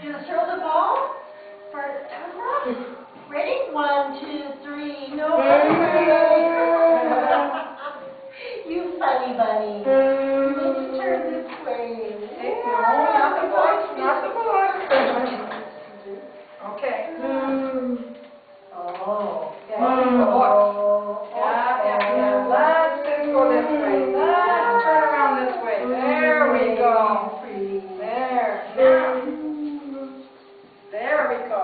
Gonna throw the ball for Tumbra. Ready? 1, 2, 3. No. You funny bunny. You need to turn this way. No, not the boy. Not the boy. Okay. Oh. Yeah. Let's go this way. Let's turn around this way. There we go. There. Now. There we go.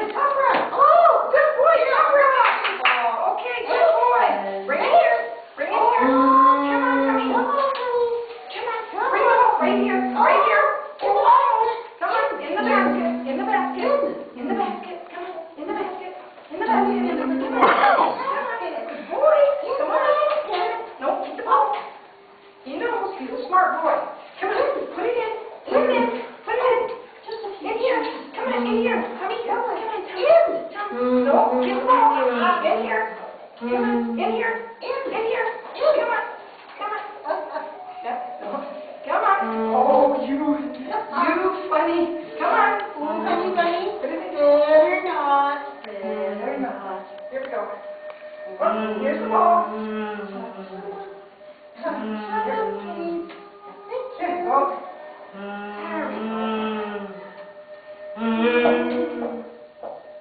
Tumbra. Oh, good boy, Tumbra. Okay, good boy. Bring it here. Bring it here. Come on, Tommy. Come on. Bring it up. Right here. Right here. Come on. In the basket. In the basket. In the basket. Come on. In the basket. In the basket. Come on. Good boy. Come on. No, keep the ball. He knows. He's a smart boy. Come on. Put it in. Put it in. Put it in. Just in here. Come on. In here. Tommy. Come on. In. No, get the ball. In here. Come on. In here. In here. Come on. Come on. Come on. Oh, you funny. Come on. Funny bunny. Put it in. Better not. Better not. Here we go. Oh, here's the ball. Shut up, please. There you go.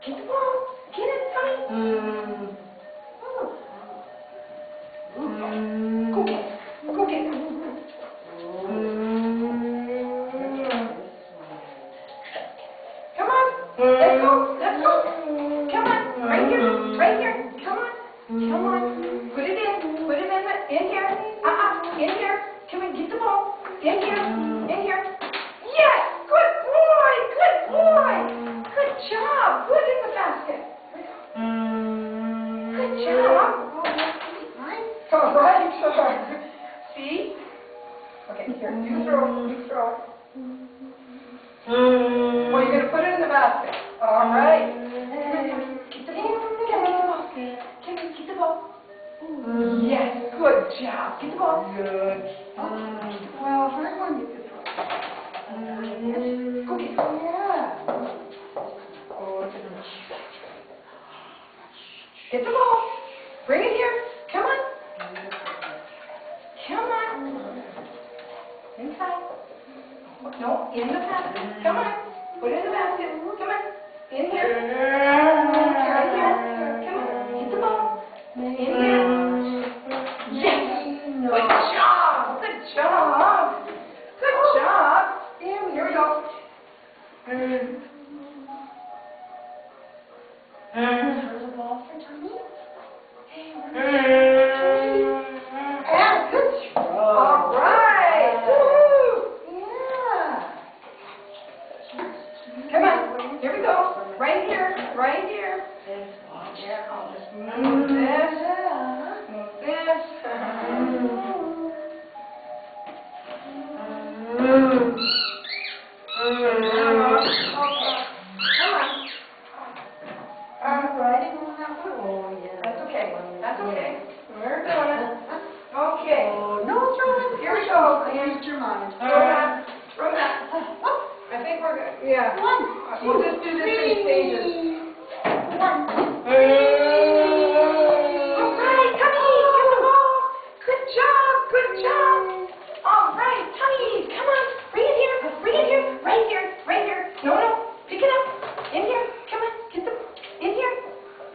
Get the ball. Get it, Tommy. Go get it. Go get it. Come on. Let's go. Let's go. Come on. Right here. Right here. Come on. Come on. Put it in. Put it in here. In here. Come on. Get the ball. In here. In here. Yes. Good boy. Good boy. Good job. Put it in the basket. Good job. All right. See? Okay, here. You throw. You throw. Well, you're going to put it in the basket. All right. Get the ball. Get the ball. Get the ball. Yes. Good job. Get the ball. Good. Well, hard one you could throw. Go get it. Yeah. Get the ball. Bring it here. Come on. Come on. Inside. No, in the basket. Come on. Put it in the basket. Come on. In here. Right here. Come on. Get the ball. In here. Yes. Good job. Good job. Good job. Here we go. Throw the ball for Tommy. Good throw. All right. Woo. Yeah. Come on. Here we go. Right here. Right here. I'll just move this. Move this. Riding on that one? Oh, yeah. That's okay. That's okay. We're doing it. Okay. No throwing. Here we go. I used your mind. Throw that. Throw that. I think we're good. Yeah. We'll just do this in stages. One. All right, Tommy, get the ball. Good job. Good job. All right, Tommy, come on. Bring it here. Bring it here. Right here. Right here. No, no. Pick it up. In here. Come on. Get the. In here.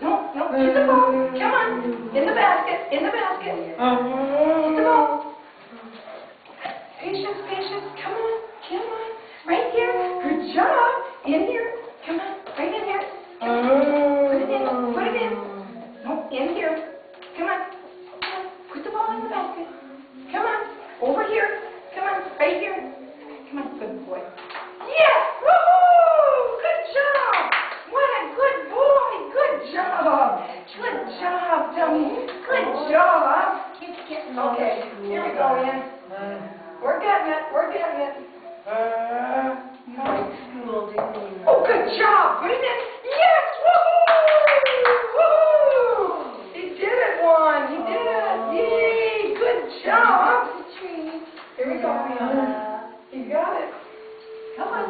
No, no. Get the ball. Come on. In the basket. In the basket. Get the ball. Patience, patience. Come on. Come on. Right here. Good job. In here. Come on. Right in here. Put it in. Put it in. No, in here. Come on. Come on. Put the ball in the basket. Come on. Over here. Come on. Right here. Come on. Good boy. Yes! Woohoo! Good job! What a good boy! Good job! Good job, Dummy. Good job. Keep getting Okay, here we go, Ian. We're getting it. We're getting it. You like school, didn't you? Oh, good job. Put it in. Yes! Woohoo! Woohoo! He did it, Juan. He did it. Yay! Good job. The tree. Here we go, Ian. You got it. Come on.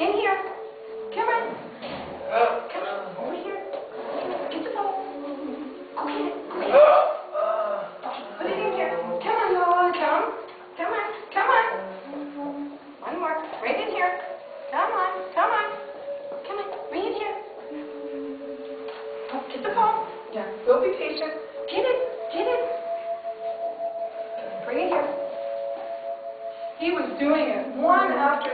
in here. Come on. Come on, over here. Get the ball. Go get it. Go get it. Okay, put it in here. Come on, Lola, come. Come on, come on. One more, right in here. Come on, come on. Come on, bring it here. Oh, get the ball. Yeah, go be patient. Get it, get it. Bring it here. He was doing it one after